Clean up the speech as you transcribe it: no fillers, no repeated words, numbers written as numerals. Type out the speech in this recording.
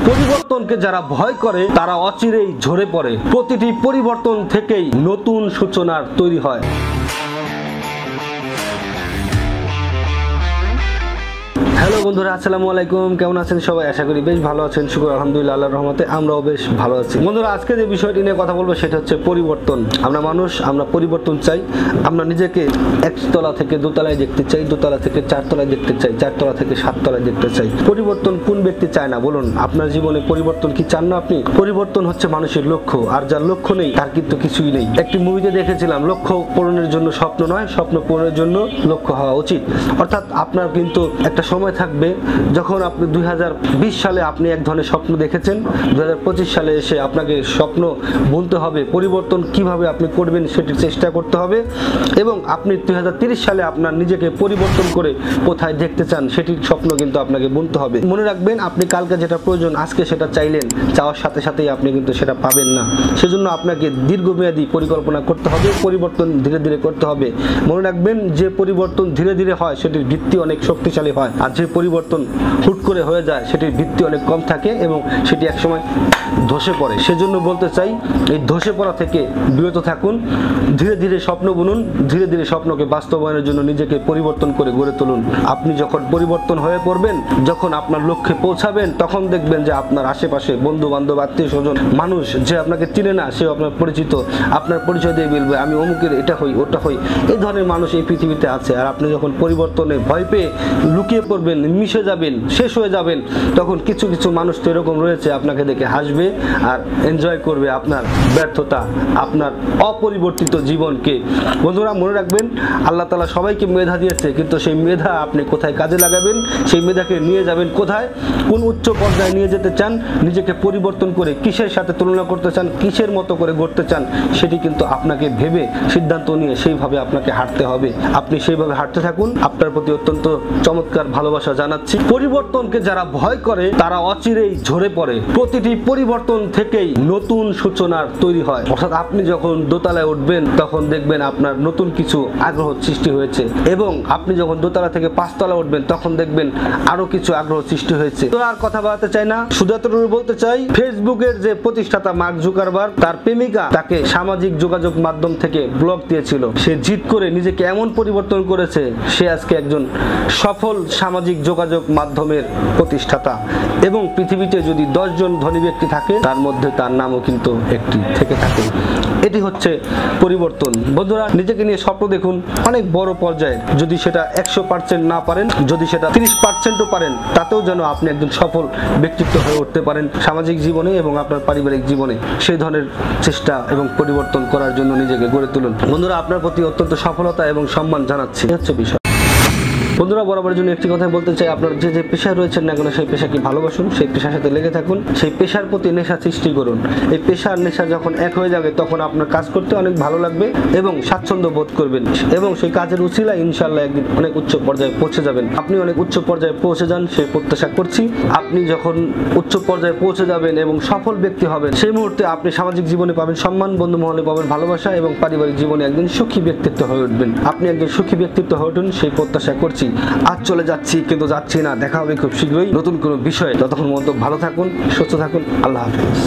পরিবর্তনকে যারা ভয় করে তারা অচিরেই ঝরে পড়ে। প্রতিটি পরিবর্তন থেকেই নতুন সূচনার তৈরি হয়। হ্যালো বন্ধুরা, আসসালামু আলাইকুম। কেমন আছেন সবাই? আশা করি বেশ ভালো আছেন। শুকর আলহামদুলিল্লাহ, আল্লাহর রহমতে আমরাও বেশ ভালো আছি। বন্ধুরা, আজকে যে বিষয়টি নিয়ে কথা বলবো সেটা হচ্ছে পরিবর্তন। আমরা মানুষ, আমরা পরিবর্তন চাই। আমরা নিজেকে একতলা থেকে দোতলায় দেখতে চাই, দোতলা থেকে চারতলায় দেখতে চাই, চারতলা থেকে সাততলায় দেখতে চাই। পরিবর্তন কোন ব্যক্তি চায় না বলুন? আপনার জীবনে পরিবর্তন কি চান না আপনি? পরিবর্তন হচ্ছে মানুষের লক্ষ্য, আর যার লক্ষ্য নেই তার কিন্তু কিছুই নেই। একটি মুভিতে দেখেছিলাম, লক্ষ্য পূরণের জন্য স্বপ্ন নয়, স্বপ্ন পূরণের জন্য লক্ষ্য হওয়া উচিত। অর্থাৎ আপনার কিন্তু একটা সময় থাকবে যখন আপনি 2020 সালে আপনি এক ধরনের স্বপ্ন দেখেছেন, 2025 সালে এসে আপনাকে স্বপ্ন বুনতে হবে। পরিবর্তন কিভাবে আপনি করবেন সেটির চেষ্টা করতে হবে, এবং আপনি 2030 সালে আপনার নিজেকে পরিবর্তন করে কোথায় দেখতে চান সেটির স্বপ্ন কিন্তু আপনাকে বুনতে হবে। মনে রাখবেন, আপনি কালকে যেটা প্রয়োজন আজকে সেটা চাইলেন, চাওয়ার সাথে সাথেই আপনি কিন্তু সেটা পাবেন না। সেজন্য আপনাকে দীর্ঘমেয়াদী পরিকল্পনা করতে হবে, পরিবর্তন ধীরে ধীরে করতে হবে। মনে রাখবেন, যে পরিবর্তন ধীরে ধীরে হয় সেটির ভিত্তি অনেক শক্তিশালী হয়, আর যে পরিবর্তন হুট করে হয়ে যায় সেটির ভিত্তি অনেক কম থাকে এবং সেটি একসময় ধসে পড়ে। সেজন্য বলতে চাই, এই ধসে পড়া থেকে বিরত থাকুন, ধীরে ধীরে স্বপ্ন বুনুন, ধীরে ধীরে স্বপ্নকে বাস্তবায়নের জন্য নিজেকে পরিবর্তন করে গড়ে তুলুন। আপনি যখন পরিবর্তন হয়ে পড়বেন, যখন আপনার লক্ষ্যে পৌঁছাবেন, তখন দেখবেন যে আপনার আশেপাশে বন্ধু বান্ধব, আত্মীয় স্বজন, মানুষ যে আপনাকে চিনে না সেও আপনার পরিচিত, আপনার পরিচয় দিয়ে বলবে আমি অমুকের এটা হই ওটা হই। এই ধরনের মানুষ এই পৃথিবীতে আছে। আর আপনি যখন পরিবর্তনে ভয় পেয়ে লুকিয়ে পড়বেন, মিশে যাবেন, শেষ হয়ে যাবেন, তখন কিছু কিছু মানুষ তো এরকম রয়েছে আপনাকে দেখে হাসবে আর এনজয় করবে আপনার ব্যর্থতা, আপনার অপরিবর্তিত জীবনকে। বন্ধুরা, মনে রাখবেন, আল্লাহ তাআলা সবাইকে মেধা দিয়েছে, কিন্তু সেই মেধা আপনি কোথায় কাজে লাগাবেন, সেই মেধাকে নিয়ে যাবেন কোথায়, কোন উচ্চ পর্যায়ে নিয়ে যেতে চান, নিজেকে পরিবর্তন করে কিসের সাথে তুলনা করতে চান, কিসের মতো করে গড়তে চান, সেটি কিন্তু আপনাকে ভেবে সিদ্ধান্ত নিয়ে সেইভাবে আপনাকে হাঁটতে হবে। আপনি সেইভাবে হাঁটতে থাকুন। আপনার প্রতি অত্যন্ত চমৎকার ভালোবাসা জানাচ্ছি। পরিবর্তনকে যারা ভয় করে তারা অচিরেই ঝরে পড়ে। প্রতিটি পরিবর্তন থেকেই নতুন সূচনার তৈরি হয়। অর্থাৎ আপনি যখন দোতলায় উঠবেন তখন দেখবেন আপনার নতুন কিছু আগ্রহ সৃষ্টি হয়েছে, এবং আপনি যখন দোতলা থেকে পাঁচতলা উঠবেন তখন দেখবেন আরো কিছু আগ্রহ সৃষ্টি হয়েছে। তো আর কথা বলতে চাই না, শুধু এতটুকু বলতে চাই, ফেসবুকের যে প্রতিষ্ঠাতা মার্ক জুকারবার্গ, তার প্রেমিকা তাকে সামাজিক যোগাযোগ মাধ্যম থেকে ব্লক দিয়েছিল। সে জিদ করে নিজেকে এমন পরিবর্তন করেছে, সে আজকে একজন সফল সামাজিক যোগাযোগ মাধ্যমের প্রতিষ্ঠাতা, এবং পৃথিবীতে যদি 10 জন ধনী ব্যক্তি থাকে তার মধ্যে তার নামও কিন্তু একটি থেকে থাকে। এটি হচ্ছে পরিবর্তন। বন্ধুরা, নিজেকে নিয়ে স্বপ্ন দেখুন অনেক বড় পর্যায়ে। যদি সেটা 100% না পারেন, যদি সেটা 30%ও পারেন, তাতেও যেন আপনি একজন সফল ব্যক্তিত্ব হয়ে উঠতে পারেন সামাজিক জীবনে এবং আপনার পারিবারিক জীবনে। সেই ধরনের চেষ্টা এবং পরিবর্তন করার জন্য নিজেকে গড়ে তুলুন। বন্ধুরা, আপনার প্রতি অত্যন্ত সফলতা এবং সম্মান জানাচ্ছি। হচ্ছে বিষয়। বন্ধুরা, বরাবরের জন্য একটি কথা বলতে চাই, আপনার যে যে পেশায় রয়েছেন না কেন সেই পেশাকে ভালোবাসুন, সেই পেশার সাথে লেগে থাকুন, সেই পেশার প্রতি নেশা সৃষ্টি করুন। এই পেশার নেশা যখন এক হয়ে যাবে তখন আপনার কাজ করতে অনেক ভালো লাগবে এবং স্বাচ্ছন্দ্য বোধ করবেন, এবং সেই কাজের উছিলায় ইনশাআল্লাহ একদিন অনেক উচ্চ পর্যায়ে পৌঁছে যাবেন। আপনি অনেক উচ্চ পর্যায়ে পৌঁছে যান সেই প্রত্যাশা করছি। আপনি যখন উচ্চ পর্যায়ে পৌঁছে যাবেন এবং সফল ব্যক্তি হবেন, সেই মুহূর্তে আপনি সামাজিক জীবনে পাবেন সম্মান, বন্ধু মহলে পাবেন ভালোবাসা, এবং পারিবারিক জীবনে একদিন সুখী ব্যক্তিত্ব হয়ে উঠবেন। আপনি একজন সুখী ব্যক্তিত্ব হয়ে উঠুন সেই প্রত্যাশা করছি। আজ চলে যাচ্ছি, কিন্তু যাচ্ছি না। দেখা হবে খুব শীঘ্রই নতুন কোনো বিষয়ে। ততক্ষণ পর্যন্ত ভালো থাকুন, সুস্থ থাকুন। আল্লাহ হাফেজ।